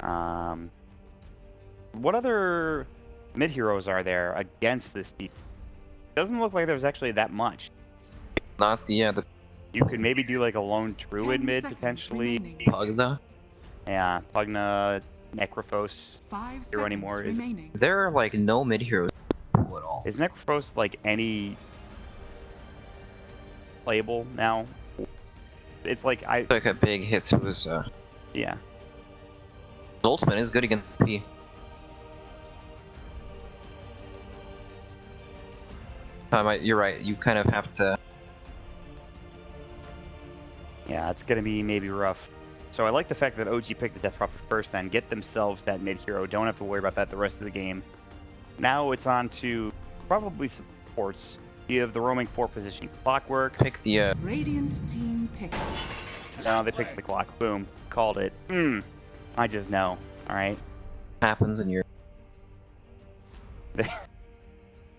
What other mid heroes are there against this team? Doesn't look like there's actually that much. Not the You could maybe do like a lone druid mid potentially. Pugna. Yeah, Pugna, Necrophos. 5 Hero anymore, seconds is it? remaining. There are like no mid heroes at all. Is Necrophos like any playable now? It's like Like a big hit to his yeah. ultimate is good against P. You're right. You kind of have to. Yeah, it's gonna be maybe rough. So I like the fact that OG picked the Death Prophet first, then get themselves that mid hero. Don't have to worry about that the rest of the game. Now it's on to probably supports. You have the roaming 4 position. Clockwork. Pick the Radiant team pick. No, they picked the clock. Boom. Called it. I just know. Alright. happens in your.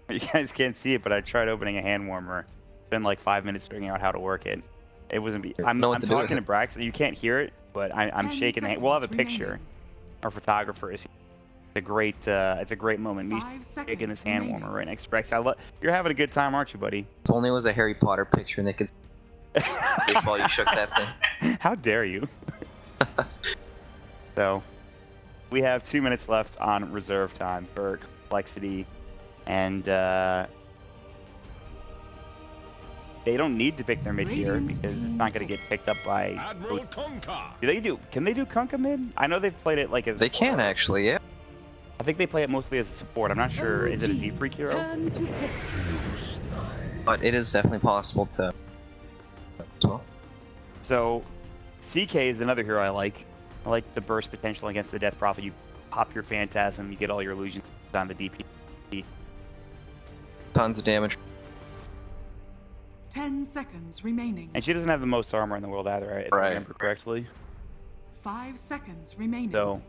You guys can't see it, but I tried opening a hand warmer. Been like 5 minutes figuring out how to work it. It wasn't. I'm talking to Braxton. You can't hear it, but I'm shaking the hand. We'll have a picture. Our photographer is. It's a great moment. Me shaking his hand warmer right next to Braxton. You're having a good time, aren't you, buddy? If only it was a Harry Potter picture and they could. Baseball, you shook that thing. How dare you? So, we have 2 minutes left on reserve time for complexity, and they don't need to pick their mid here because it's not going to get picked up by. Admiral Kunkka. Can they do Kunkka mid? I know they've played it like as. They can actually, yeah. I think they play it mostly as a support. I'm not sure. Is it a Z-Freak hero? But it is definitely possible to. As well. So, CK is another hero I like. I like the burst potential against the Death Prophet. You pop your Phantasm, you get all your illusions on the DP. Tons of damage. 10 seconds remaining. And she doesn't have the most armor in the world either, if I remember correctly. 5 seconds remaining. So,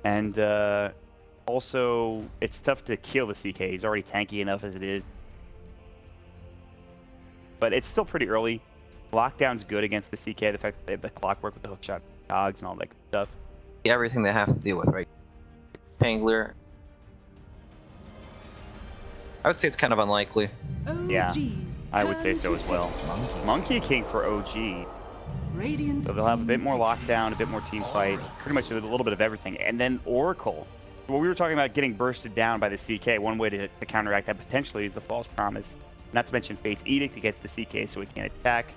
and also, it's tough to kill the CK. He's already tanky enough as it is. But it's still pretty early. Lockdown's good against the CK. The fact that they have the clockwork with the hookshot cogs and all that good stuff. Everything they have to deal with, right? Pangler. I would say it's kind of unlikely. Yeah, I would say so as well. Monkey King for OG. Radiant So they'll have a bit more lockdown, a bit more team fight, pretty much a little bit of everything. And then Oracle. Well, we were talking about getting bursted down by the CK. One way to counteract that potentially is the False Promise. Not to mention Fate's Edict against the CK so he can't attack.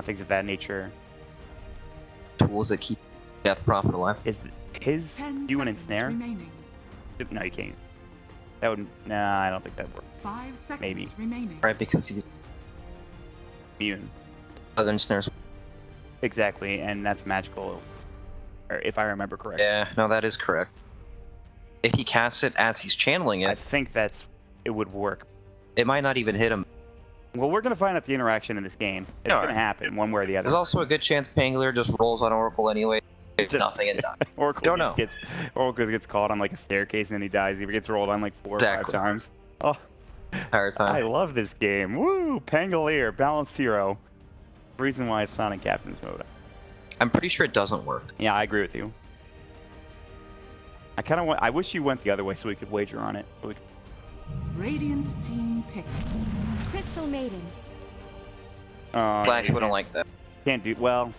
Things of that nature. Tools that keep Death Prophet alive. Is his do an ensnare? Remaining. No, you can't use it. That would. Nah, I don't think that would work. 5 seconds Maybe. remaining. Right, because he's Immune. other snares. Exactly, and that's magical, or if I remember correctly. Yeah, no, that is correct. If he casts it as he's channeling I it, think it would work. it might not even hit him. Well, we're gonna find out the interaction in this game. It's gonna happen one way or the other. There's also a good chance Pangler just rolls on Oracle anyway. It's nothing and dies. Oracle gets caught on like a staircase and then he dies. He gets rolled on like 4 or 5 times. Oh, entire time. I love this game. Woo! Pangolier, balanced hero. Reason why it's not in Captain's mode. I'm pretty sure it doesn't work. Yeah, I agree with you. I wish you went the other way so we could wager on it. Radiant team pick. Crystal Maiden. Flash wouldn't like that. Can't do well.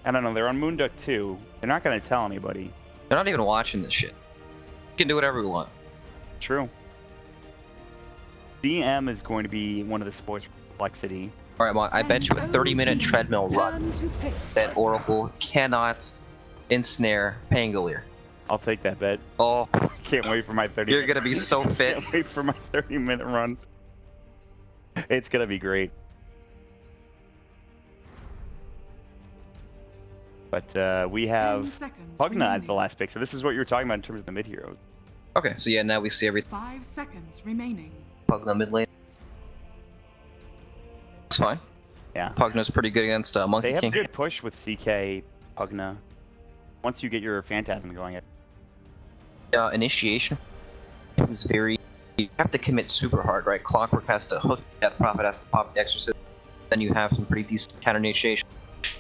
I don't know. They're on Moonduck 2. They're not gonna tell anybody. They're not even watching this shit. We can do whatever we want. True. DM is going to be one of the sports complexity. Alright, well, I bet you a 30-minute treadmill run that Oracle cannot ensnare Pangolier. I'll take that bet. Oh, Can't wait for my 30. you're gonna be so fit. Can't wait for my 30-minute run. It's gonna be great. But we have Pugna as the last pick. So this is what you were talking about in terms of the mid heroes. Okay, so yeah, now we see everything. 5 seconds remaining. Pugna mid lane. It's fine. Yeah. Pugna's pretty good against Monkey They have King. a good push with CK, Pugna. Once you get your Phantasm going. Initiation is very. You have to commit super hard, right? Clockwork has to hook, Death Prophet has to pop the Exorcist. Then you have some pretty decent counter initiation.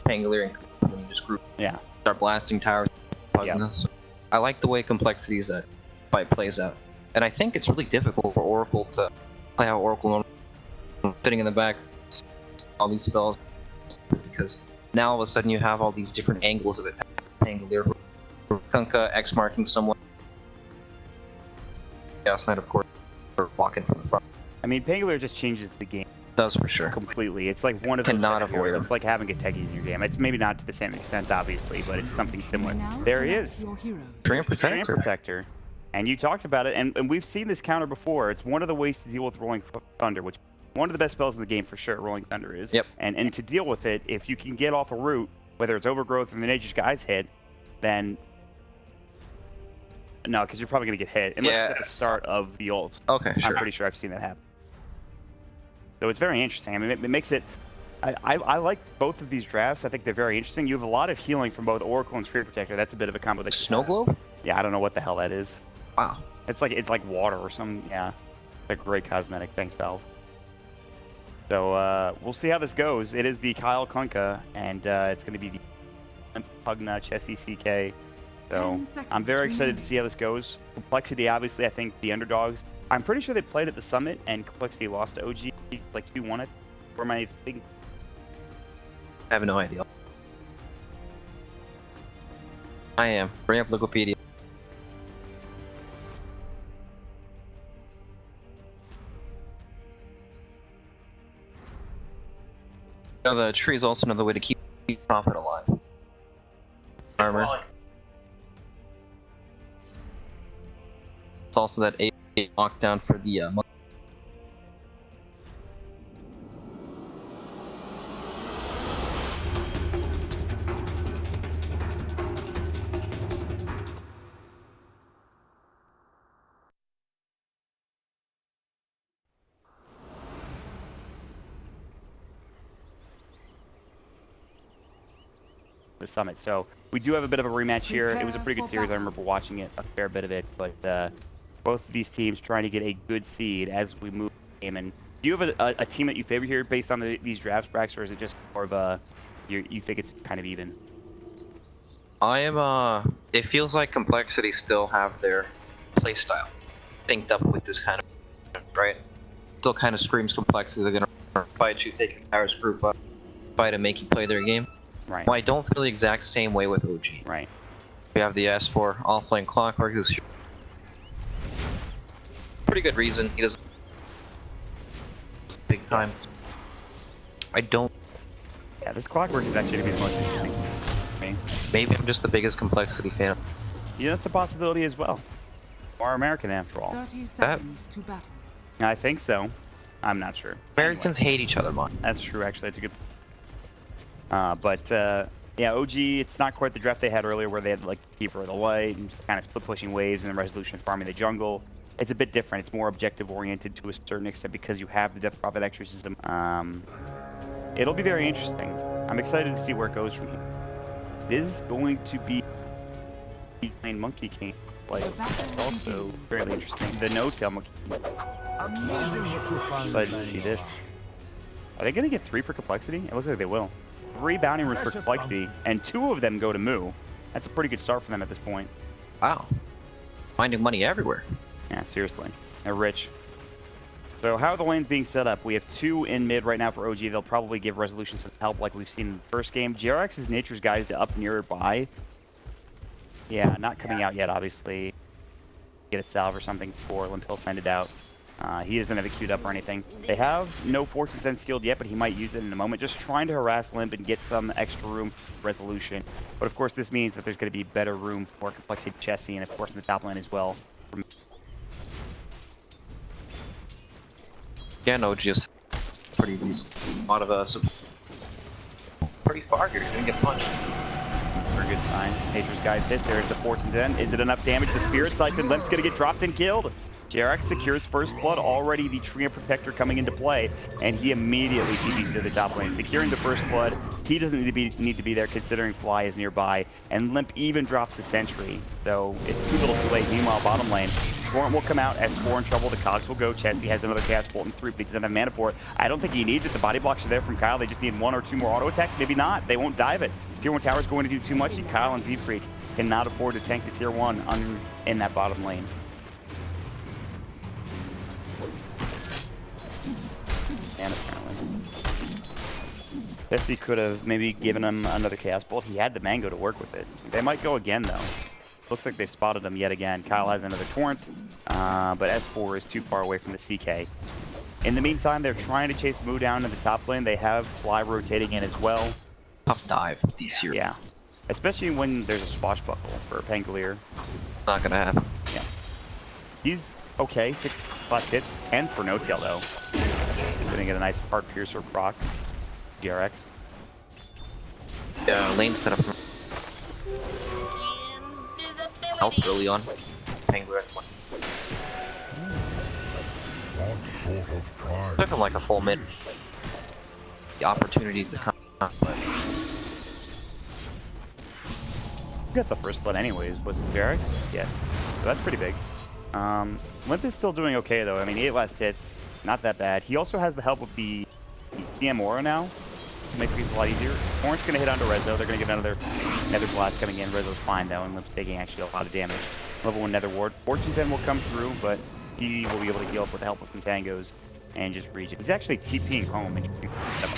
Pangolier and when you just group. Yeah. Start blasting towers. Pugna. Yep. So I like the way complexities that fight plays out, and I think it's really difficult for Oracle to play how Oracle normally sitting in the back, all these spells, because now all of a sudden you have all these different angles of it. Angle there, Kunkka X marking someone. Chaos Knight, of course, walking from the front. I mean, Pangolier just changes the game. Does for sure. Completely. It's like one of those Cannot avoid It's like having Gatekeys in your game. It's maybe not to the same extent, obviously, but it's something similar. There he is. Treant Protector. Treant Protector. And you talked about it, and we've seen this counter before. It's one of the ways to deal with Rolling Thunder, which one of the best spells in the game for sure, Rolling Thunder is. Yep. And to deal with it, if you can get off a route, whether it's Overgrowth or the Nature's Guy's hit, then... No, because you're probably going to get hit, unless it's at the start of the ult. Okay, sure. I'm pretty sure I've seen that happen. So it's very interesting. I mean, it makes it... I like both of these drafts. I think they're very interesting. You have a lot of healing from both Oracle and Treant Protector. That's a bit of a combo. Snow Globe? Yeah, I don't know what the hell that is. Wow. It's like water or some... Yeah. It's a great cosmetic. Thanks, Valve. So we'll see how this goes. It is the Kyle Kunkka, and it's going to be the Pugna Chessie CK. So I'm very excited to see how this goes. Complexity, obviously, I think the underdogs. I'm pretty sure they played at the Summit, and Complexity lost to OG, like 2-1 it. Or am I thinking? I have no idea. I am. Bring up Wikipedia. You know, the tree is also another way to keep Prophet alive. Armor. It's also that 8 knockdown for the the Summit. So we do have a bit of a rematch here. It was a pretty good series. I remember watching it, a fair bit of it. But both of these teams trying to get a good seed as we move the game. And do you have a team that you favor here based on these drafts, Brax, or is it just more of a you think it's kind of even? I am it feels like Complexity still have their playstyle synced up with this kind of right. Still kind of screams Complexity. They're gonna fight you, take your powers group up, fight and make you play their game. Right. Well, I don't feel the exact same way with OG. Right. We have the S4 offlane Clockwork, who's pretty good reason he doesn't big time. I don't. Yeah, this Clockwork is actually gonna be the most interesting for me. Maybe I'm just the biggest Complexity fan. Yeah, that's a possibility as well. We're American after all. 30 seconds to battle. I think so. I'm not sure. Americans hate each other, man. That's true, actually. That's a good. Yeah, OG, it's not quite the draft they had earlier where they had like Keeper of the Light and kind of split pushing waves and then Resolution farming the jungle. It's a bit different. It's more objective oriented to a certain extent because you have the Death Prophet Exorcism. It'll be very interesting. I'm excited to see where it goes from here. It is going to be Monkey King. Like, it's also fairly interesting. The No-Tail Monkey King. Excited to see this. Are they going to get 3 for Complexity? It looks like they will. 3 bounty runes for Complexity, and 2 of them go to Moo. That's a pretty good start for them at this point. Wow. Finding money everywhere. Yeah, seriously. They're rich. So how are the lanes being set up? We have 2 in mid right now for OG. They'll probably give Resolution some help like we've seen in the first game. GRX is Nature's Guys to up nearby. Yeah, not coming out yet, obviously. Get a salve or something for Limp. He'll send it out. He doesn't have it queued up or anything. They have no Fortune Sense skilled yet, but he might use it in a moment. Just trying to harass Limp and get some extra room for Resolution. But of course, this means that there's going to be better room for Complexity Chessie and of course in the top lane as well. Yeah, no, just pretty decent. A lot of pretty far here. You're gonna get punched. Very good sign. Nature's Guys hit. There's the Fortune 10. Is it enough damage? The Spirit Siphon. Limp's gonna get dropped and killed. JRX secures first blood. Already the Treant Protector coming into play, and he immediately TPs to the top lane, securing the first blood. He doesn't need to be there, considering Fly is nearby, and Limp even drops a sentry, so it's too little too late. Meanwhile, bottom lane, Torrent will come out, S4 in trouble, the Cogs will go, Chessie has another cast bolt and 3, but he doesn't have mana for it. I don't think he needs it. The body blocks are there from Kyle. They just need 1 or 2 more auto attacks. Maybe not. They won't dive it. Tier 1 tower's going to do too much. Kyle and Z-Freak cannot afford to tank the tier 1 in that bottom lane. And apparently. Bessie could have maybe given him another Chaos Bolt. He had the Mango to work with it. They might go again, though. Looks like they've spotted him yet again. Kyle has another Torrent, but S4 is too far away from the CK. In the meantime, they're trying to chase Moo down to the top lane. They have Fly rotating in as well. Tough dive this year. Yeah. Especially when there's a swashbuckle for Pangolier. Not gonna happen. Yeah. He's okay. 6+ hits. 10 for No Tail, though. He's gonna get a nice Heart Piercer proc. DRX. Yeah, lane setup. Help early on. Penguin. Took him like a full mid. The opportunity to come up, but Got the first blood anyways. Was it DRX? Yes. So that's pretty big. Limp is still doing okay though. I mean, 8 last hits, not that bad. He also has the help of the TM Aura now to make things a lot easier. Horn's gonna hit onto Rezo. They're gonna get another Nether Blast coming in. Rezo's fine though, and Limp's taking actually a lot of damage. Level 1 Nether Ward. Fortune's End will come through, but he will be able to heal up with the help of some tangos and just reach it. He's actually TPing home and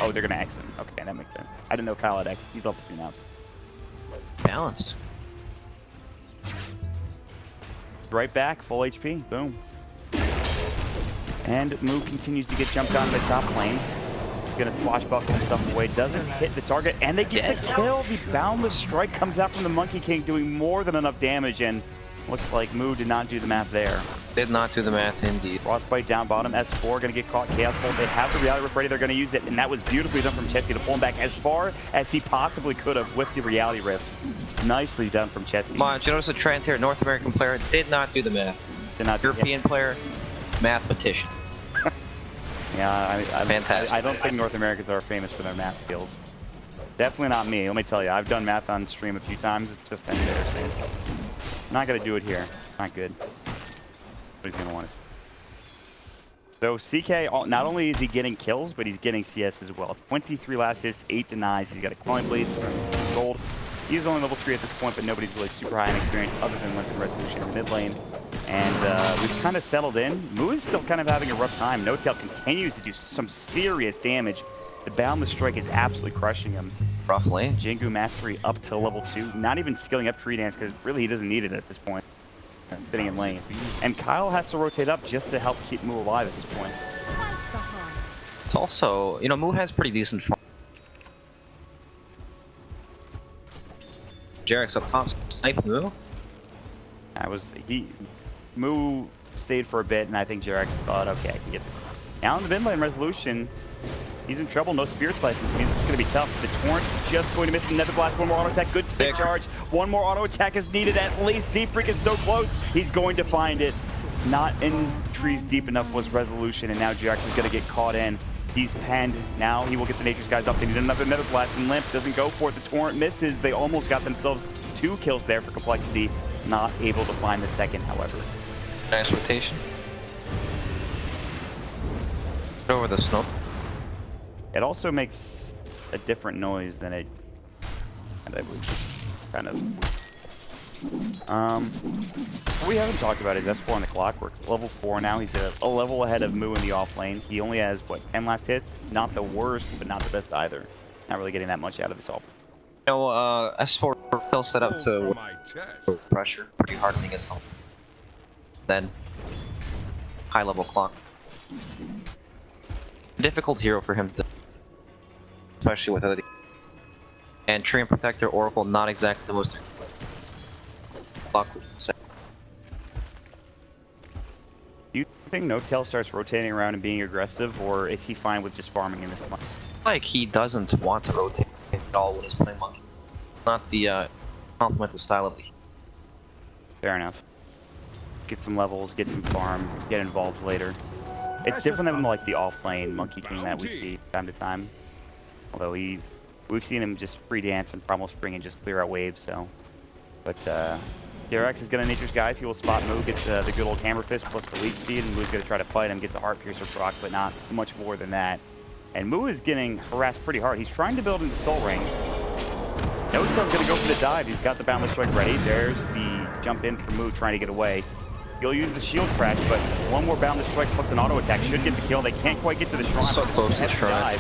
oh, they're gonna X him. Okay, that makes sense. I didn't know Kyle had X. He's level 2 now. balanced. Right back, full HP. Boom. And Moo continues to get jumped on in the top lane. He's gonna swashbuckle himself away. Doesn't hit the target, and they get the kill. The Boundless Strike comes out from the Monkey King, doing more than enough damage, and looks like Moo did not do the math there. Did not do the math indeed. Frostbite down bottom. S4 gonna get caught. Chaos Bolt. They have the Reality Rift ready. They're gonna use it, and that was beautifully done from Chessie to pull him back as far as he possibly could have with the Reality Rift. Nicely done from Chessie. Come on, did you notice a trend here? North American player did not do the math. Did not European player, mathematician. Yeah, Fantastic. I don't think North Americans are famous for their math skills. Definitely not me. Let me tell you, I've done math on stream a few times. It's just been embarrassing. I'm not gonna do it here. Not good. But he's gonna want to. So CK, not only is he getting kills, but he's getting CS as well. 23 last hits, 8 denies. He's got a Quelling Blades, gold. He's only level 3 at this point, but nobody's really super high in experience other than Limp and Resolution in the mid lane. And we've kind of settled in. Moo is still kind of having a rough time. No Tail continues to do some serious damage. The Boundless Strike is absolutely crushing him. Rough lane. Jingu Mastery up to level 2. Not even skilling up Tree Dance because really he doesn't need it at this point. Sitting in lane. And Kyle has to rotate up just to help keep Moo alive at this point. Twice the heart. It's also, you know, Moo has pretty decent farm. Jarek's up top. Snipe Moo. Moo stayed for a bit, and I think Jarex thought, okay, I can get this. Now in the mid lane, Resolution, he's in trouble. No Spirit's Life, which means it's going to be tough. The Torrent just going to miss the Nether Blast. One more auto attack. Good stick charge. One more auto attack is needed at least. Z-Freak is so close. He's going to find it. Not in trees deep enough was Resolution, and now Jarex is going to get caught in. He's penned. Now he will get the Nature's Guys up. They need another Nether Blast, and Limp doesn't go for it. The Torrent misses. They almost got themselves 2 kills there for Complexity. Not able to find the second, however. Nice rotation. Get over the snow. It also makes a different noise than it kind of. What we haven't talked about is S4 on the Clockwork. Level 4 now. He's a level ahead of Moo in the off lane. He only has, what, 10 last hits? Not the worst, but not the best either. Not really getting that much out of this off. You know, S4 still set up to pressure pretty hard against them. Then, high level clock. Difficult hero for him to, especially with other. And Tree and Protector Oracle, not exactly the most. Do you think No Tail starts rotating around and being aggressive, or is he fine with just farming in this line? Like he doesn't want to rotate at all when he's playing Monkey. Not the complement the style of the. Fair enough. Get some levels, get some farm, get involved later. It's different than like the off-lane Monkey King that we see time to time. Although we've seen him just free dance and Primal Spring and just clear out waves. So, but DRX is gonna Nature's Guys. He will spot Moo, gets the good old Hammer Fist plus the lead speed, and Moo's gonna try to fight him. Gets a Heart Piercer proc, but not much more than that. And Moo is getting harassed pretty hard. He's trying to build into Soul Ring. No-Tail's gonna go for the dive. He's got the boundless strike ready. There's the jump in for Moo trying to get away. He'll use the shield crash, but one more boundless strike plus an auto attack should get the kill. They can't quite get to the shrine. So close to the shrine.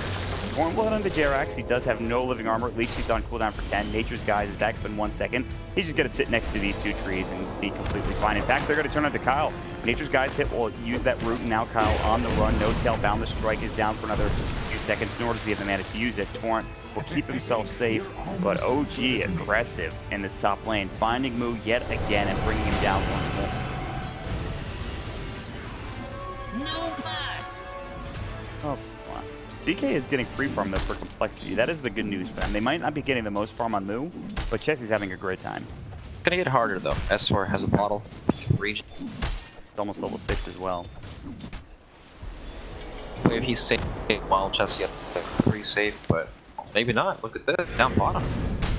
Torn will hit on the Jerax. He does have no living armor. At least he's on cooldown for 10. Nature's Guide is back up in 1 second. He's just going to sit next to these 2 trees and be completely fine. In fact, they're going to turn on to Kyle. Nature's Guide's hit will use that root, and now Kyle on the run. No-Tail boundless strike is down for another few seconds in order to get the mana to use it. Torrent will keep himself safe, but OG aggressive in this top lane, finding Moo yet again and bringing him down once more. Well, DK is getting free farm though for complexity. That is the good news for them. They might not be getting the most farm on Moo, but Chessie's having a great time. It's gonna get harder though. S4 has a bottle. Region. It's almost level 6 as well. Maybe he's safe while Chessie pretty safe, but maybe not. Look at this. Down bottom.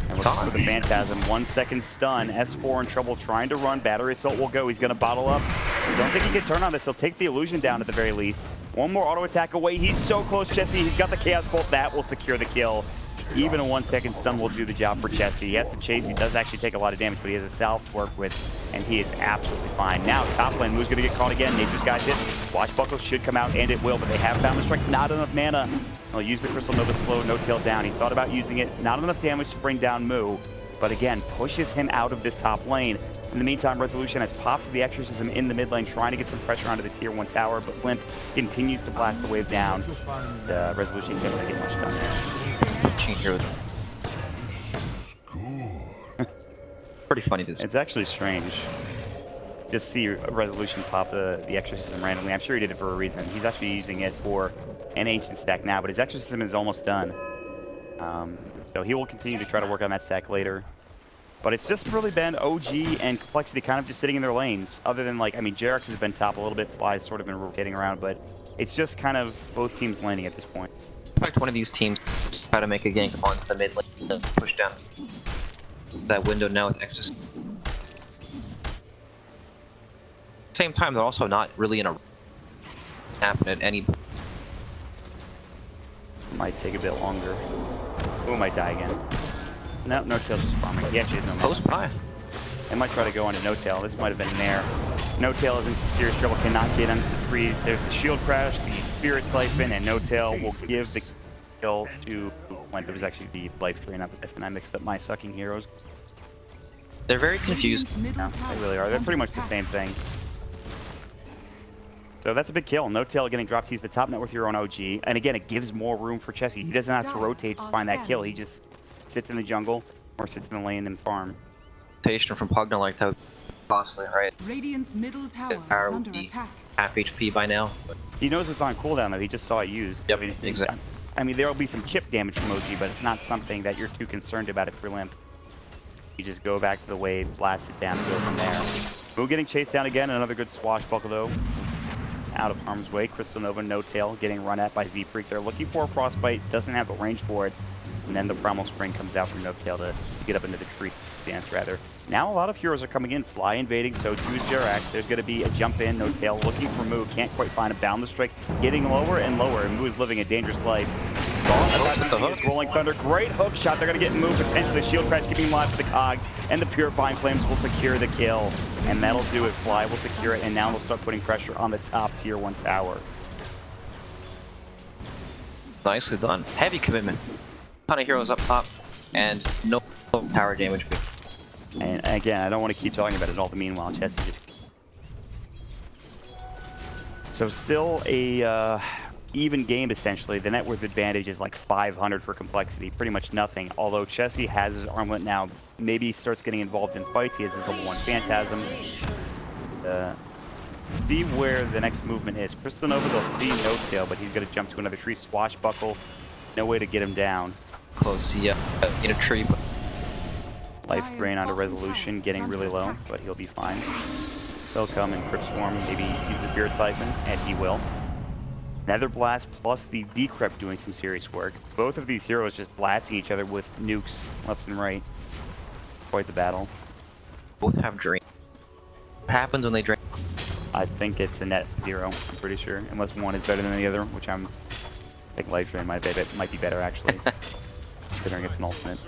And we're going for the Phantasm. 1 second stun. S4 in trouble trying to run. Battery Assault will go. He's going to bottle up. I don't think he can turn on this. He'll take the illusion down at the very least. One more auto attack away. He's so close, Chessie. He's got the Chaos Bolt. That will secure the kill. Even a 1 second stun will do the job for Chessie. He has to chase. He does actually take a lot of damage, but he has a salve to work with, and he is absolutely fine. Now, top lane, Moo's going to get caught again. Nature's Guide's hit. Swashbuckle should come out, and it will, but they have Boundless Strike. Not enough mana. He'll use the Crystal Nova slow No-Tail down. He thought about using it. Not enough damage to bring down Moo, but again, pushes him out of this top lane. In the meantime, Resolution has popped the Exorcism in the mid lane, trying to get some pressure onto the tier 1 tower, but Limp continues to blast the wave down. The Resolution can't really get much done there. Cheat here with pretty funny to see. It's actually strange. Just see Resolution pop the Exorcism randomly. I'm sure he did it for a reason. He's actually using it for an Ancient stack now, but his Exorcism is almost done. So he will continue to try to work on that stack later. But it's just really been OG and Complexity kind of just sitting in their lanes. Other than, like, I mean, Jerax has been top a little bit. Fly's sort of been rotating around, but it's just kind of both teams laning at this point. In fact, one of these teams try to make a gank onto the mid lane and push down that window now with Exorcism. Same time, they're also not really in a happen at any. Might take a bit longer. Who might die again? No, No-Tail's just farming. He actually has no Close by. They might try to go onto No-Tail. This might have been an air. No-Tail is in some serious trouble, cannot get into the trees. There's the shield crash, the spirit siphon, and No-Tail will give the kill to Limp. It was actually the life tree, not the siphon. I mixed up my sucking heroes. They're very confused. No, they really are. They're pretty much the same thing. So that's a big kill. No-Tail getting dropped. He's the top net worth hero on OG. And again, it gives more room for Chessie. He doesn't have to rotate to find that kill. He just sits in the jungle or sits in the lane and farm. Rotation from Pugna like that would be costly, right? Radiant's middle tower Power is would under be attack. half HP by now. But He knows it's on cooldown though. He just saw it used. Yep, I mean, exactly. I mean, there will be some chip damage from OG, but it's not something that you're too concerned about it for Limp. You just go back to the wave, blast it down, and go from there. Moo getting chased down again. Another good swashbuckle though. Out of harm's way. Crystal Nova, No-Tail getting run at by Z-Freak. They're looking for a Frostbite, doesn't have the range for it. And then the Primal Spring comes out from No-Tail to get up into the tree dance, rather. Now a lot of heroes are coming in. Fly invading, so too is Jerax. There's going to be a jump in. No-Tail looking for Moo. Can't quite find a boundless strike. Getting lower and lower. And Moo is living a dangerous life. Rolling Thunder. Great hook shot. They're going to get Moo. Potentially the shield crash keeping live to the cogs. And the Purifying Flames will secure the kill. And that'll do it. Fly will secure it. And now they'll start putting pressure on the top tier 1 tower. nicely done. Heavy commitment. Ton of heroes up top, and no power damage. And again, I don't want to keep talking about it all the meanwhile. Chessie just... So still a even game, essentially. The net worth advantage is like 500 for complexity. Pretty much nothing. Although Chessie has his armlet now. Maybe he starts getting involved in fights. He has his level 1 Phantasm. See where the next movement is. Crystal Nova, they'll see No-Tail, but he's going to jump to another tree. Swashbuckle. No way to get him down. Close, yeah. In a tree, but... Life drain onto Resolution, getting really low, but he'll be fine. They'll come and Crypt Swarm, maybe use the Spirit Siphon, and he will. Nether Blast plus the Decrypt doing some serious work. Both of these heroes just blasting each other with nukes left and right. Quite the battle. Both have drain. What happens when they drain? I think it's a net 0, I'm pretty sure. Unless one is better than the other, which I think Life Drain might be better, actually. Considering it's an ultimate.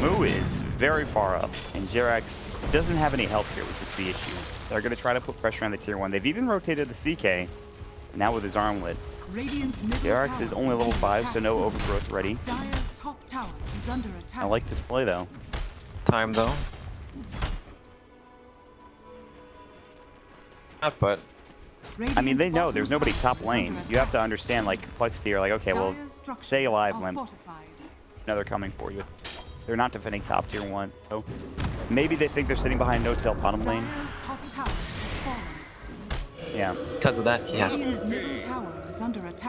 Moo is very far up, and Jerax doesn't have any help here, which is the issue. They're going to try to put pressure on the tier 1. They've even rotated the CK, now with his armlet. Jerax is only level 5, so no overgrowth ready. Dire's top tower is under attack. I like this play, though. Time, though. Not, but... I mean, they know there's nobody top lane. You have to understand, like, complexity. You're like, okay, well, stay alive, Limp. No, they're coming for you. They're not defending top tier 1. So maybe they think they're sitting behind no tail bottom lane. Yeah. Because of that, yes.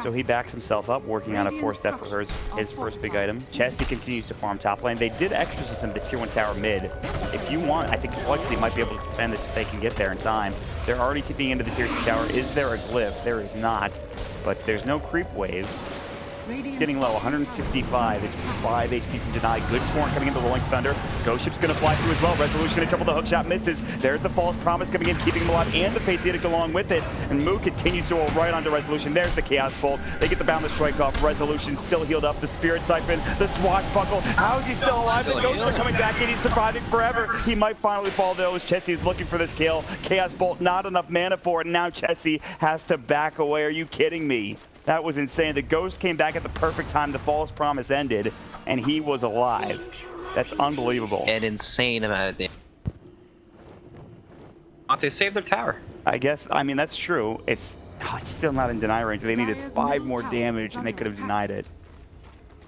So he backs himself up, working on a 4-step for his first big item. Chessie continues to farm top lane. They did exorcism the tier 1 tower mid. If you want, I think Complexity might be able to defend this if they can get there in time. They're already tipping into the tier 2 tower. Is there a glyph? There is not. But there's no creep wave. It's getting low, 165. It's 5 HP from Deny. Good torrent coming into Rolling Thunder. Ghost Ship's going to fly through as well. Resolution in trouble. The hookshot misses. There's the False Promise coming in, keeping him alive, and the Fate's Edict along with it. And Moo continues to roll right onto Resolution. There's the Chaos Bolt. They get the Boundless Strike off. Resolution still healed up. The Spirit Siphon, the Swashbuckle. How is he still alive? The Ghosts are coming back in. He's surviving forever. He might finally fall, though, as Chessie is looking for this kill. Chaos Bolt, not enough mana for it. And now Chessie has to back away. Are you kidding me? That was insane. The Ghost came back at the perfect time. The False Promise ended, and he was alive. That's unbelievable. An insane amount of damage. They saved their tower. I guess, I mean, that's true. It's still not in deny range. They needed 5 more damage, and they could have denied it.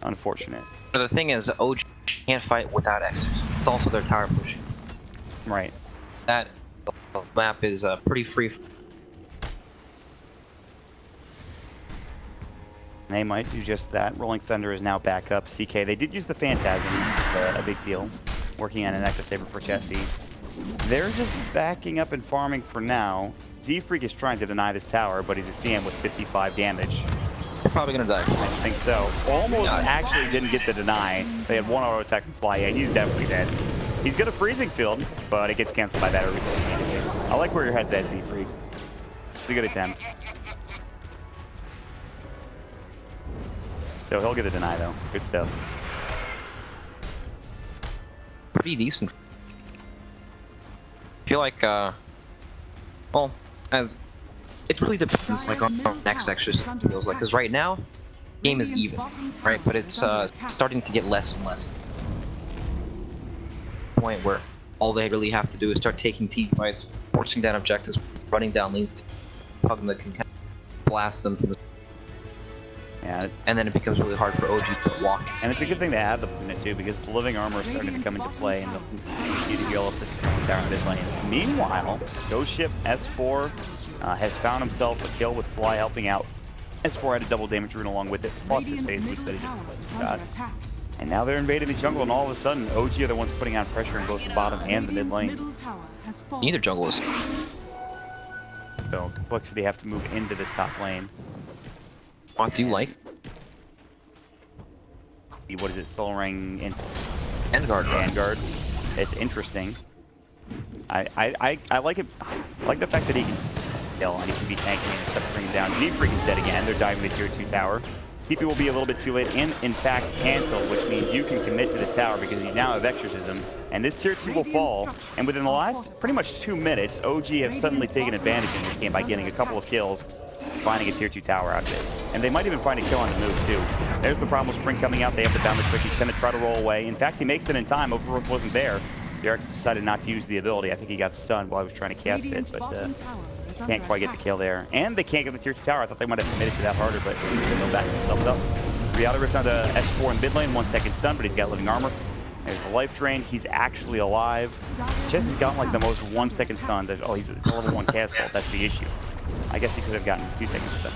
Unfortunate. But the thing is, OG can't fight without X's. It's also their tower pushing. Right. That map is pretty free. They might do just that. Rolling Thunder is now back up. CK, they did use the Phantasm, a big deal. Working on an Echo Saber for Chessie. They're just backing up and farming for now. Z-Freak is trying to deny this tower, but he's a CM with 55 damage. They're probably gonna die. I think so. Almost actually didn't get the deny. They had 1 auto attack and fly. Yeah, he's definitely dead. He's got a freezing field, but it gets canceled by that result immediately. I like where your head's at, Z-Freak. It's a good attempt. So he'll get a deny, though. Good stuff. Pretty decent. I feel like, well, as it really depends, like, on next exorcism feels like, because right now, game is even, right? But it's starting to get less and less. Point where all they really have to do is start taking team fights, forcing down objectives, running down lanes, hugging the can blast them from the. Yeah. And then it becomes really hard for OG to walk. And it's a good thing to have the unit too, because the living armor is starting to come into play, and they'll need to heal up this tower in this lane. Meanwhile, Ghost Ship S4 has found himself a kill with Fly helping out. S4 had a double damage rune along with it, plus his phase boost that he just got. And now they're invading the jungle, and all of a sudden, OG are the ones putting on pressure in both the bottom and the mid lane. Neither jungle is. So Complexity have to move into this top lane. What do you like? What is it? Soul Ring in Vanguard. It's interesting. I like it. I like the fact that he can kill and he can be tanking and stuff to bring him down. Z-Freak is dead again. They're diving the tier 2 tower. TP will be a little bit too late and in fact cancel, which means you can commit to this tower because you now have Exorcism. And this tier 2 will fall. And within the last pretty much 2 minutes, OG have suddenly taken advantage in this game by getting a couple of kills, finding a tier 2 tower out of it. And they might even find a kill on the move too. There's the problem with Spring coming out. They have the Boundless Trick. He's going to try to roll away. In fact, he makes it in time. Overgrowth wasn't there. Jerax decided not to use the ability. I think he got stunned while I was trying to cast it, but can't quite get the kill there. And they can't get the tier 2 tower. I thought they might have committed to that harder, but they'll back themselves up. Reality Rift onto S4 in mid lane, 1 second stun, but he's got living armor. There's the life drain. He's actually alive. Chessie's gotten like the most 1 second stuns. Oh, it's a level 1 cast bolt. That's the issue. I guess he could have gotten a few seconds stun.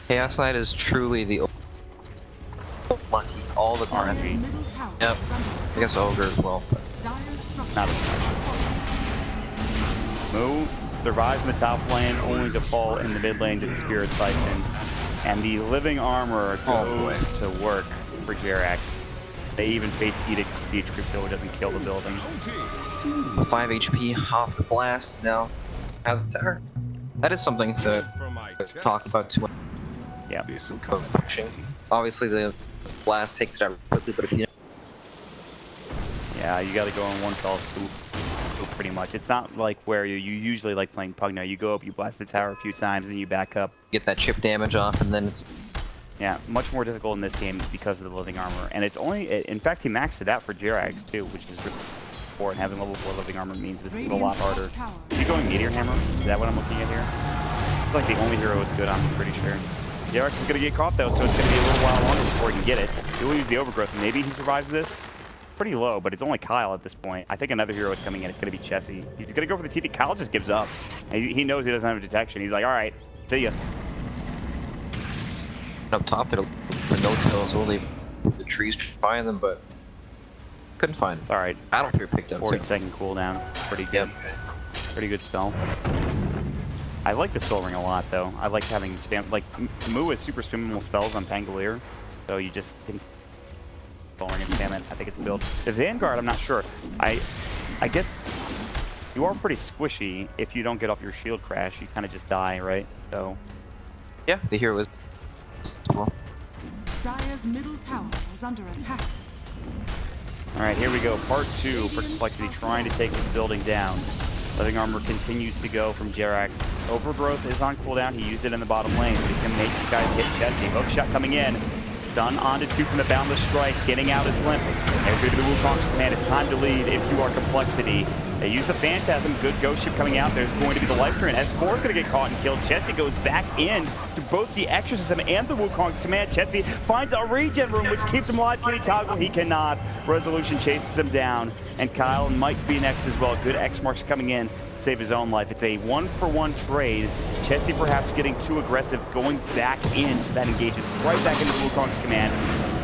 Chaos Knight is truly the lucky all the time. Yep. I guess Ogre as well. But not as much. Moo survives in the top lane, only to fall in the mid lane to the Spirit Siphon. And the living armor goes to work for Jerax. They even face Edict Siege Creep so it doesn't kill the building. 5 HP off the blast now. Have the tower. That is something to talk about too. Yeah. Pushing. Obviously the blast takes it out quickly, but if you Yeah, you got to go in one fell swoop, pretty much. It's not like where you usually like playing Pugno. You go up, you blast the tower a few times, and you back up. Get that chip damage off, and then it's... Yeah, much more difficult in this game because of the living armor. And it's only, in fact, he maxed it out for Jirax too, which is really important. Having level 4 living armor means this is a lot harder. Is he going Meteor Hammer? Is that what I'm looking at here? It's like the only hero it's good on, I'm pretty sure. Jirax is going to get caught though, so it's going to be a little while longer before he can get it. He'll use the overgrowth. Maybe he survives this. Pretty low, but it's only Kyle at this point. I think another hero is coming in. It's going to be Chessie. He's going to go for the TP. Kyle just gives up. He knows he doesn't have detection. He's like, all right, see ya. Up top there, the no-tails only the trees trying them, but couldn't find it. It's all right. Battlefield picked up 40-second cooldown. Pretty good. Yep. Pretty good spell. I like the Soul Ring a lot, though. I like having spam. Like, Mu has super spammable spells on Pangolier, so you just can Soul Ring and spam it. I think it's built. The Vanguard, I'm not sure. I guess you are pretty squishy if you don't get off your shield crash. You kind of just die, right? So. Yeah, the hero is. Well. Dire's middle tower is under attack. All right, here we go. Part 2 for Complexity, trying to take this building down. Living armor continues to go from Jirax. Overgrowth is on cooldown. He used it in the bottom lane, but he's going to make these guys hit Chessie. Hook shot coming in. Stun onto 2 from the Boundless Strike, getting out his limp. There's going to be the Wukong's command. It's time to lead if you are Complexity. They use the Phantasm. Good ghost ship coming out. There's going to be the life turn. S4 is going to get caught and killed. Chessie goes back in to both the Exorcism and the Wukong's command. Chessie finds a regen room, which keeps him alive. Can he toggle? He cannot. Resolution chases him down. And Kyle might be next as well. Good X marks coming in to save his own life. It's a 1-for-1 trade. Chessie perhaps getting too aggressive, going back into that engagement. Right back into the Wukong's command.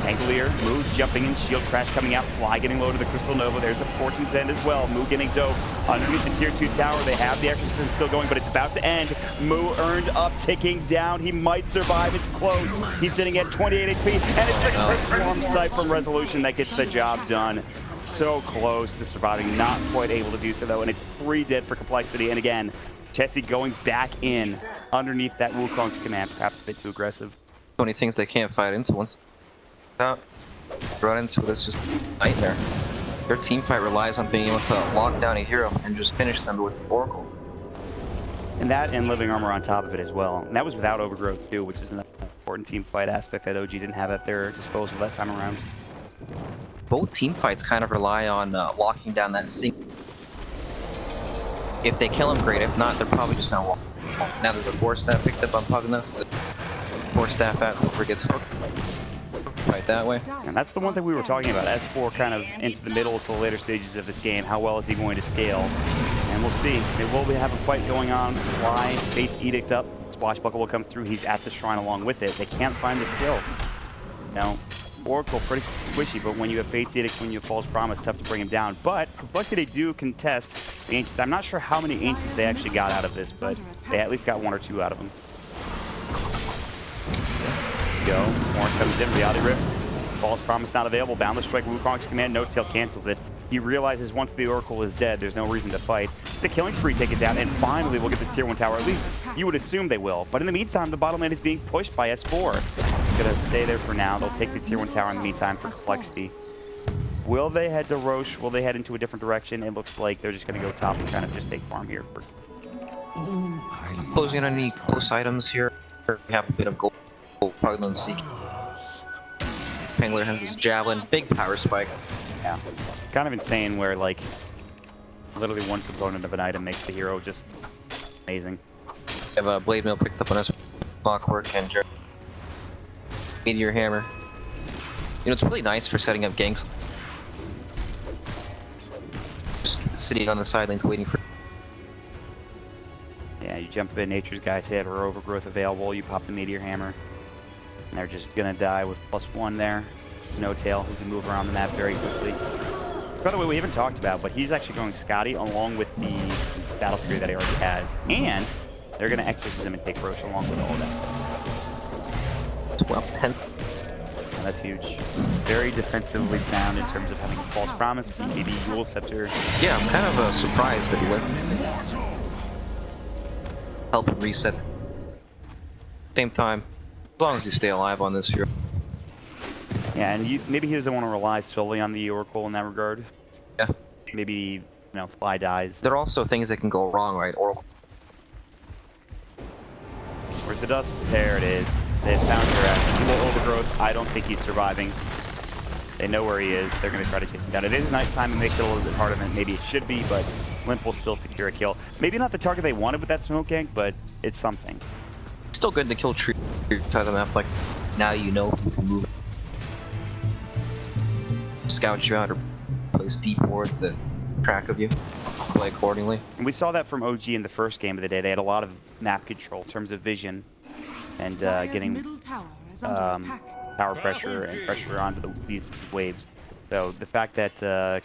Pangolier, Mu jumping in, shield crash coming out, Fly getting low to the Crystal Nova. There's the Fortune's End as well. Mu getting dope underneath the tier 2 tower. They have the Exorcism still going, but it's about to end. Mu earned up, ticking down. He might survive. It's close. He's sitting at 28 HP, and it's the Crit Swarm Sight from Resolution that gets the job done. So close to surviving, not quite able to do so though, and it's 3 dead for Complexity. And again, Chessie going back in underneath that Wukong's command, perhaps a bit too aggressive. So many things they can't fight into once out. Run into it, it's just a nightmare. Their team fight relies on being able to lock down a hero and just finish them with Oracle. And that and living armor on top of it as well. And that was without overgrowth too, which is an important team fight aspect that OG didn't have at their disposal that time around. Both team fights kind of rely on locking down that sync. If they kill him, great. If not, they're probably just gonna walk. Now there's a 4-staff picked up on Pugna, so 4-staff out, whoever gets hooked. Fight that way. And that's the one thing we were talking about. S4 kind of into the middle to the later stages of this game. How well is he going to scale? And we'll see. Will we have a fight going on? Fly, Fate's Edict up. Swashbuckle will come through. He's at the shrine along with it. They can't find this kill. Now, Oracle pretty squishy, but when you have Fate's Edict, when you have False Promise, tough to bring him down. But Complexity do contest the Ancients. I'm not sure how many Ancients they actually got out of this, but they at least got 1 or 2 out of them. Go. Orange comes in, Reality Rift. False Promise not available. Boundless Strike, Wukong's command, No Tail cancels it. He realizes once the Oracle is dead, there's no reason to fight. It's a killing spree, take it down, and finally we'll get this tier 1 tower. At least you would assume they will. But in the meantime, the bottom lane is being pushed by S4. Gonna stay there for now. They'll take the tier 1 tower in the meantime for Complexity. Will they head to Roche? Will they head into a different direction? It looks like they're just gonna go top and kind of just take farm here. Closing on any close items here. We have a bit of gold. Pugna Seek. Pangolier has this javelin, big power spike. Yeah, kind of insane where like literally one component of an item makes the hero just amazing. We have a blade mill picked up on us, clockwork and meteor hammer. You know, it's really nice for setting up ganks. Just sitting on the sidelines waiting for. Yeah, you jump in, Nature's Guy's Head or Overgrowth available. You pop the meteor hammer. And they're just gonna die with +1 there. No Tail, who can move around the map very quickly. By the way, we haven't talked about, but he's actually going Scotty along with the Battle Fury that he already has. And they're gonna Exorcism and take Roche along with all of that stuff. 12, 10. And that's huge. Very defensively sound in terms of having a False Promise, maybe Yule Scepter. Yeah, I'm kind of surprised that he went. Help reset. Same time. As long as you stay alive on this hero. Yeah, and maybe he doesn't want to rely solely on the Oracle in that regard. Yeah. Maybe, you know, Fly dies. There are also things that can go wrong, right? Oracle. Where's the dust? There it is. They found your ass. Evil Overgrowth. I don't think he's surviving. They know where he is. They're going to try to chase him down. It is nighttime and makes it a little bit harder than maybe it should be, but Limp will still secure a kill. Maybe not the target they wanted with that smoke gank, but it's something. Still good to kill tree side of the map. Like, now you know who can move. Scout you out or place deep wards that track of you. Play accordingly. And we saw that from OG in the first game of the day. They had a lot of map control in terms of vision and getting middle tower is under attack. power pressure and pressure onto these waves. So the fact that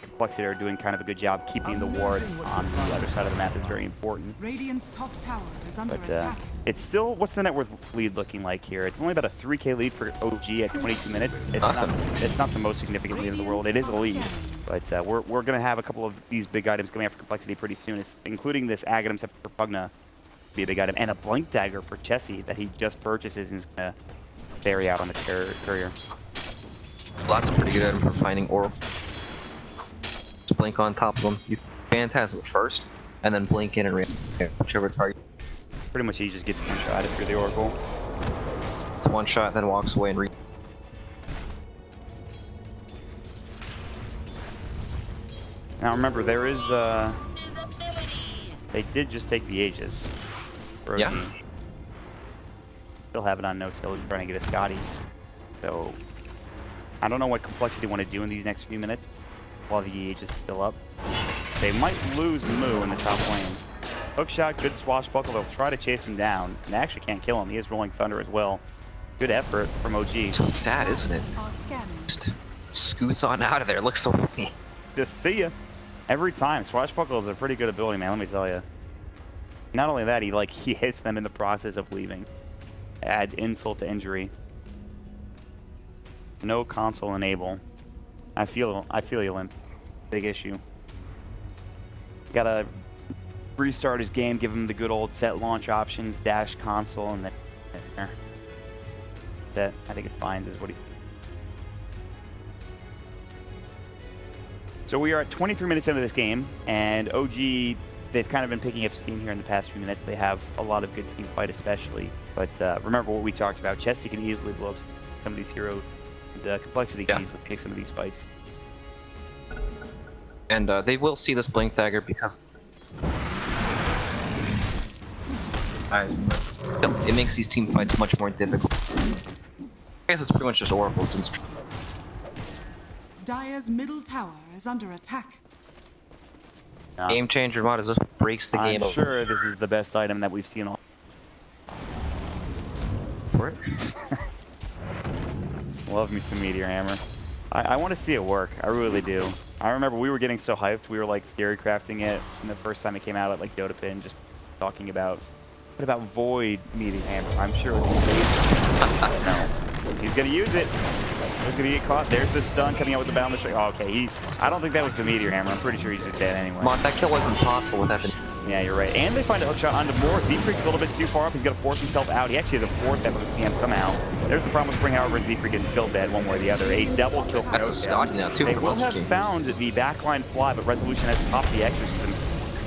Complexity are doing kind of a good job keeping the wards on the other side of the map is very important. Radiant's top tower is under But attack. it's still, what's the net worth lead looking like here? It's only about a 3K lead for OG at 22 minutes. It's not the most significant lead in the world. It is a lead, but we're going to have a couple of these big items coming out for Complexity pretty soon, including this Aghanim Scepter for Pugna, be a big item, and a Blink Dagger for Chessie that he just purchases and is going to bury out on the courier. Well, that's a pretty good item for finding Oracle. Just blink on top of them. You Phantasm first, and then blink in and whichever target. Pretty much he just gets one shot if you're the Oracle. It's one shot, then walks away and Now remember, there is they did just take the Aegis. Yeah. Still have it on no-till, trying to get a Scotty. So I don't know what Complexity want to do in these next few minutes while the Aegis is still up. They might lose Moo in the top lane. Hookshot, good swashbuckle. They'll try to chase him down. And they actually can't kill him. He has Rolling Thunder as well. Good effort from OG. So sad, isn't it? Just scoots on out of there. Looks so funny. Just see ya. Every time. Swashbuckle is a pretty good ability, man. Let me tell you. Not only that, he hits them in the process of leaving. Add insult to injury. No console enable. I feel you, Limp. Big issue. Gotta restart his game, give him the good old set launch options, dash console, and then that I think it finds is what he. So we are at 23 minutes into this game, and OG, they've kind of been picking up steam here in the past few minutes. They have a lot of good team fight, especially. But remember what we talked about. Chessie can easily blow up some of these heroes. And Complexity can easily pick some of these fights. And they will see this Blink Dagger because it makes these team fights much more difficult. I guess it's pretty much just Oracle since. Dire's middle tower is under attack. Game changer mod just breaks the game. I'm sure this is the best item that we've seen all. For it. Love me some Meteor Hammer. I want to see it work. I really do. I remember we were getting so hyped. We were like theory crafting it the first time it came out at like DOTA Pin, just talking about what about Void Meteor Hammer. I'm sure it would be amazing. No, he's gonna use it. He's gonna get caught. There's the stun coming out with the boundless strike. Oh, okay, I don't think that was the Meteor Hammer. I'm pretty sure he's just dead anyway. Mod, that kill wasn't possible without the. Yeah, you're right. And they find a hookshot onto Moore. Z-Freak's a little bit too far up. He's going to force himself out. He actually has a fourth death with the CM somehow. There's the problem with Spring, however, and Z-Freak is still dead one way or the other. A double kill for That's a Scotty now, too. They will have found the backline fly, but Resolution has popped the Exorcism.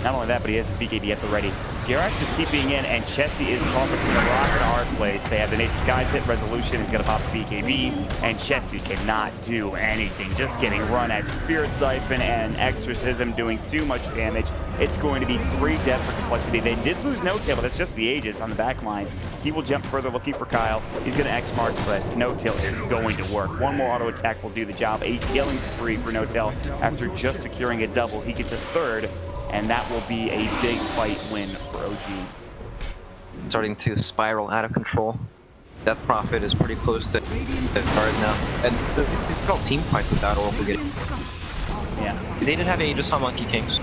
Not only that, but he has his BKB at the ready. Jerax is TPing in, and Chessie is caught between a rock and a hard place. They have the Naked Guys hit Resolution. He's going to pop the BKB, and Chessie cannot do anything. Just getting run at Spirit Siphon and Exorcism doing too much damage. It's going to be 3 deaths for Complexity. They did lose No-Tail, but that's just the Aegis on the back lines. He will jump further looking for Kyle. He's going to X-March, but No-Tail is going to work. One more auto attack will do the job. A killing spree for No-Tail after just securing a double. He gets a third, and that will be a big fight win for OG. Starting to spiral out of control. Death Prophet is pretty close to the card now. And there's all team fights without Oracle getting. Yeah. They did have Aegis on Monkey Kings.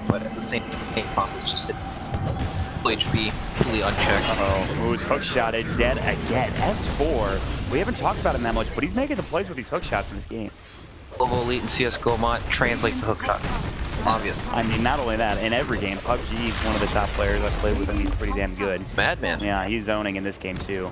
But at the same time, Prophet's just sitting. Full HP, fully unchecked. Who's hookshotted, dead again. S4, we haven't talked about him that much, but he's making the plays with these hookshots in this game. Global Elite and CSGO mod translate the hookshot. Obviously. I mean, not only that, in every game, PUBG is one of the top players I've played with, and he's pretty damn good. Madman. Yeah, he's zoning in this game too.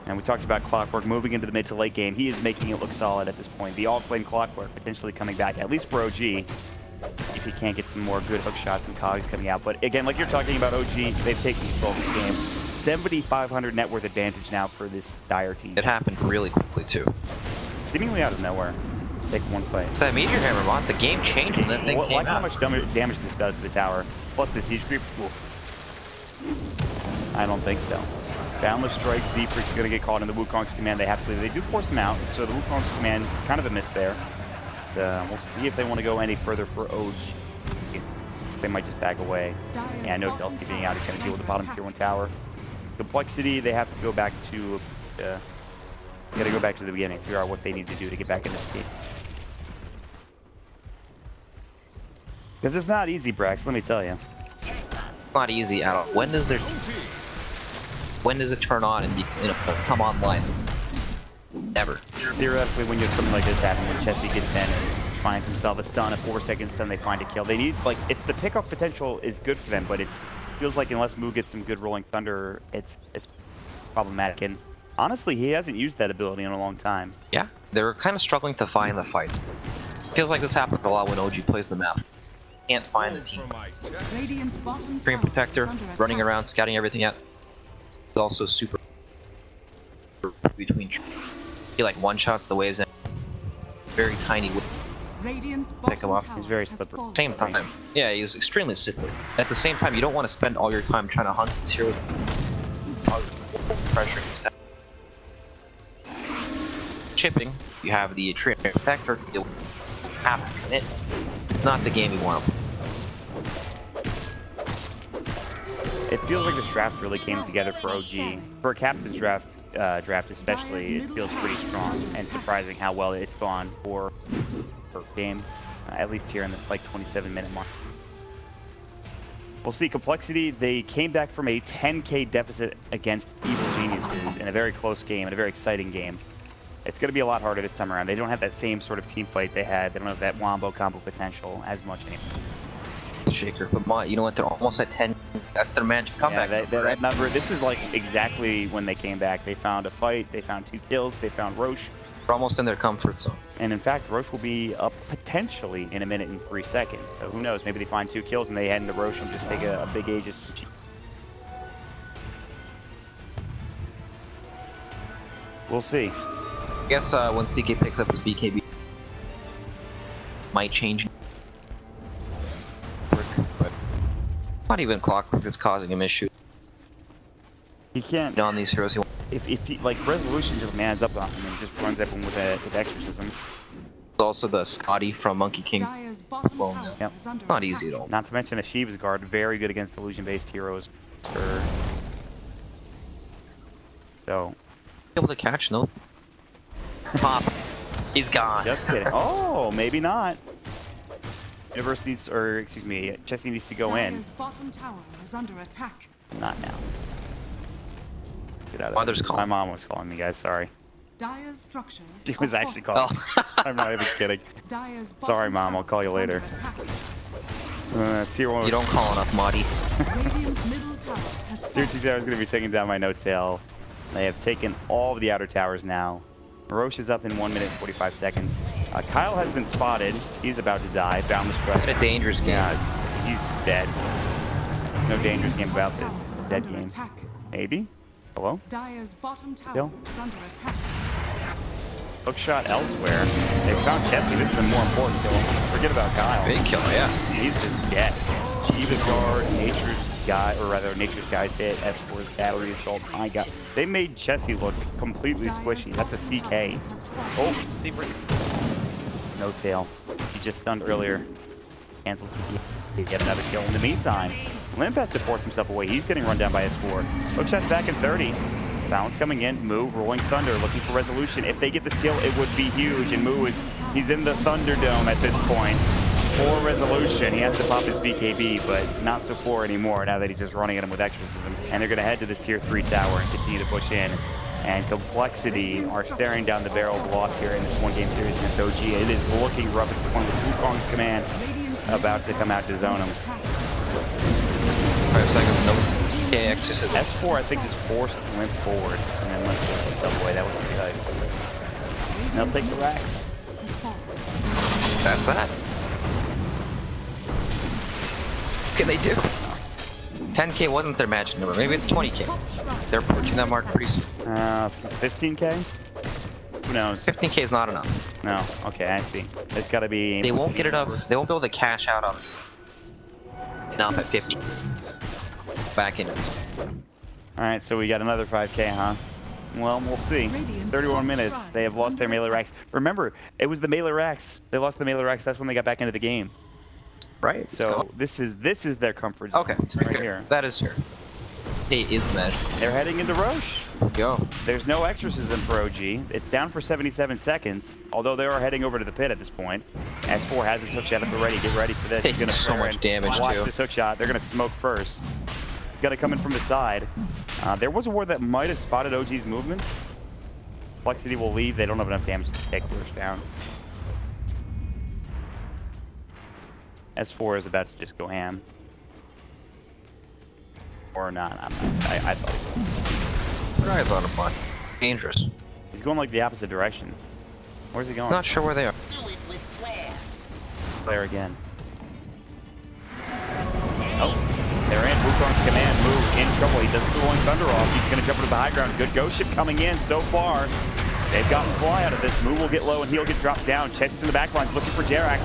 And we talked about Clockwork moving into the mid to late game. He is making it look solid at this point. The all-flame Clockwork potentially coming back, at least for OG, if he can't get some more good hook shots and cogs coming out. But again, like you're talking about OG, they've taken control of this game. 7,500 net worth advantage now for this Dire team. It happened really quickly, too. Seemingly out of nowhere. Take one fight. So that Meteor Hammer mod, the game changed when that thing came like out. how much damage this does to the tower, plus the siege creep. Oof. I don't think so. Boundless Strike, Z-Freak's going to get caught in the Wukong's command. They have to. They do force him out, so the Wukong's command, kind of a miss there. We'll see if they want to go any further for OG. They might just back away. Yeah, no Chelsea being out. He's going to deal with the bottom tier 1 tower. Complexity, they have to go back to... got to go back to the beginning, figure out what they need to do to get back in this game. Because it's not easy, Brax, let me tell you. Not easy at all. When does it turn on and come online? Never. Theoretically, when you have something like this happen, when Chessie gets in and finds himself a stun, a 4 second stun, they find a kill. They need, like, it's the pickoff potential is good for them, but it feels like unless Moo gets some good rolling thunder, it's problematic. And honestly, he hasn't used that ability in a long time. Yeah, they're kind of struggling to find the fights. Feels like this happens a lot when OG plays the map. Can't find the team. Screen Protector, running around, scouting everything out. He's also super between. He like one-shots the waves in. Very tiny. Pick him up. He's very slippery. Same time. Yeah, he's extremely slippery. At the same time, you don't want to spend all your time trying to hunt this hero. Pressure instead. Chipping, you have the Screen Protector. You'll have to commit. Not the game you want. It feels like this draft really came together for OG. For a captain's draft especially, it feels pretty strong and surprising how well it's gone for game, at least here in this like 27-minute mark. We'll see. Complexity, they came back from a 10k deficit against Evil Geniuses in a very close game, in a very exciting game. It's going to be a lot harder this time around. They don't have that same sort of team fight they had. They don't have that wombo combo potential as much anymore. Shaker, but you know what? They're almost at 10. That's their magic comeback. Yeah, that number. This is like exactly when they came back. They found a fight. They found 2 kills. They found Roche. They're almost in their comfort zone. And in fact, Roche will be up potentially in 1 minute and 3 seconds. So who knows? Maybe they find 2 kills and they head into Roche and just take a big Aegis. We'll see. I guess when CK picks up his BKB, might change. But not even Clockwork is causing him issues. He can't. On these heroes, if he like Resolution just mans up on him and just runs at him with Exorcism. Also the Scotty from Monkey King. Well, yep. Not easy at all. Not to mention the Shiva's Guard, very good against illusion-based heroes. So. Able to catch, no. Pop. He's gone. Just kidding. Oh, maybe not. Universe needs, or excuse me, Chessie needs to go in. Bottom tower is under attack. Not now. Get out of Mother's there. calling. My mom was calling me, guys. Sorry. Dire's structures. She was actually calling. Oh. I'm not even kidding. Sorry, Mom. I'll call you later. Tier 1. You don't call enough, Marty. Tier 2 tower is going to be taking down my no-tail. They have taken all of the outer towers now. Roche is up in 1 minute and 45 seconds. Kyle has been spotted. He's about to die. Boundless Strike. What a dangerous game. Yeah, he's dead. No dangerous game about this. Dead game. Maybe? Hello? Dire's bottom tower is under attack. Hook shot elsewhere. They found Chessie. This is the more important kill. Forget about Kyle. Big kill, yeah. He's just dead. Shiva's Guard, Nature's Guy, or rather Nature's Guy's hit, S4's Battery Assault. My God. They made Chessie look completely squishy. That's a CK. Oh, no tail. He just stunned earlier. Cancelled. He get another kill. In the meantime, Limp has to force himself away. He's getting run down by S4. Hookshot's back in 30. Balance coming in. Moo, Rolling Thunder, looking for resolution. If they get this kill, it would be huge. And Moo he's in the Thunderdome at this point. For resolution, he has to pop his BKB, but not so for anymore now that he's just running at him with Exorcism. And they're going to head to this tier 3 tower and continue to push in. And Complexity are staring down the barrel of loss here in this one-game series against OG. It is looking rough at this point with Wukong's command about to come out to zone him. 5 seconds, no TK exorcism. S4, I think, just forced Limp forward and then Limp forced himself away. That was good. And they'll take the racks. That's that. What can they do? 10k wasn't their magic number. Maybe it's 20k. They're approaching that mark pretty soon. 15k? Who knows? 15k is not enough. No. Okay, I see. It's got to be. They won't get enough. They won't be able to cash out on enough at 50. Back into this. All right, so we got another 5k, huh? Well, we'll see. 31 minutes. They have lost their melee racks. Remember, it was the melee racks. They lost the melee racks. That's when they got back into the game. Right. So this is their comfort zone. Okay, to be right fair, here. that is fair. It is magic. They're heading into Roche. Go. There's no exorcism for OG. It's down for 77 seconds, although they are heading over to the pit at this point. S4 has his hook shot up already. Get ready for this. He's Taking gonna so much damage, watch too. this hook shot. They're going to smoke first. Got to come in from the side. There was a ward that might have spotted OG's movement. Complexity will leave. They don't have enough damage to take Roche down. S4 is about to just go ham. Or not. I thought he would. Tries on a bunch. Dangerous. He's going like the opposite direction. Where's he going? Not sure where they are. Flare again. Oh, they're in. Wukong's command. Move in trouble. He doesn't throw Thunder off. He's going to jump into the high ground. Good ghost ship coming in so far. They've gotten fly out of this. Moo will get low and he'll get dropped down. Chess is in the back lines looking for Jerax.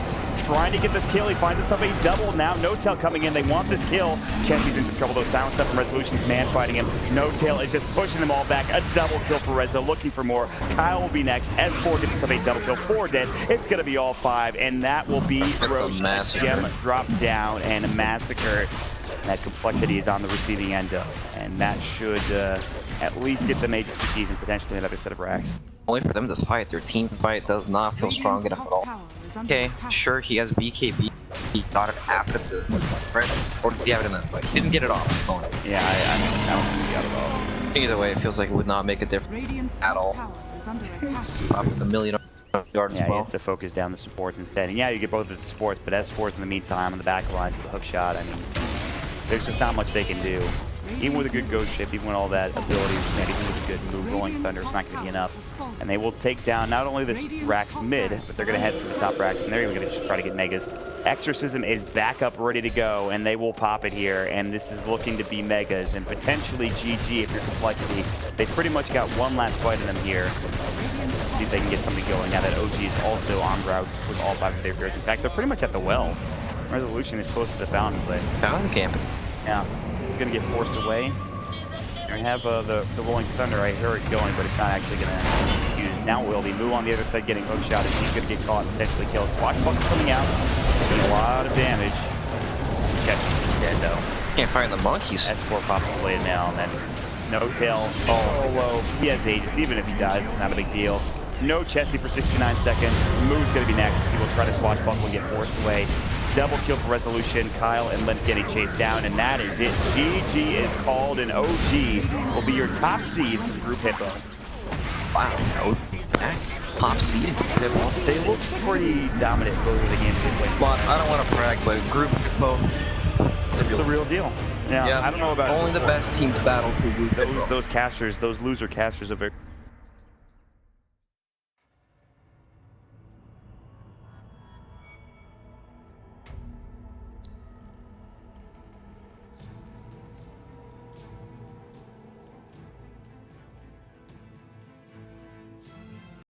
Trying to get this kill. He finds himself a double now. No Tail coming in. They want this kill. Chessie's in some trouble though. Silent Step from Resolution's man fighting him. No Tail is just pushing them all back. A double kill for Rezo. Looking for more. Kyle will be next. S4 gets himself a double kill. 4 dead. It's going to be all 5. And that will be Roche. Gem drop down and a massacre. That Complexity is on the receiving end of. And that should at least get them Aegis keys and potentially another set of racks. Only for them to fight. Their team fight does not feel strong enough at all. Okay, sure, he has BKB. He got it after the right? Or did he have it in that fight? He didn't get it off. That's all. Yeah, I don't think he got it off. Either way, it feels like it would not make a difference at all. Probably a million yards Yeah, as well. he has to focus down the supports instead. And yeah, you get both of the supports, but S4's in the meantime on the back lines with a hook shot. I mean, there's just not much they can do. Even with a good ghost ship, even with all that abilities, maybe even with a good move rolling thunder, it's not going to be enough. And they will take down not only this racks mid, but they're going to head for the top racks, and they're even going to just try to get megas. Exorcism is back up, ready to go, and they will pop it here. And this is looking to be megas and potentially GG if you're Complexity. They pretty much got one last fight in them here. See if they can get something going. Now that OG is also on route with all 5 of their heroes. In fact, they're pretty much at the well. Resolution is close to the fountain, but Fountain camp. yeah. Going to get forced away. We have the Rolling Thunder. I hear it going, but it's not actually going to use. Now it will be. Moo on the other side getting hook shot, and he's going to get caught and potentially killed. Swashbuck's coming out, doing a lot of damage. Catching dead though. Can't find the monkeys. S4 popping the blade now, and then No Tail solo. He has Aegis. Even if he dies, it's not a big deal. No Chessie for 69 seconds. Moo's going to be next. He will try to swashbuckle and get forced away. Double kill for Resolution. Kyle and Limp getting chased down, and that is it. GG is called, and OG will be your top seed for Group Hippo. Wow. Top seed. They look pretty dominant both of the games they played. But I don't want to brag, but Group Hippo, it's It's the real deal. Yeah, I don't know about only the best teams battle through Group Hippo. those casters, those loser casters over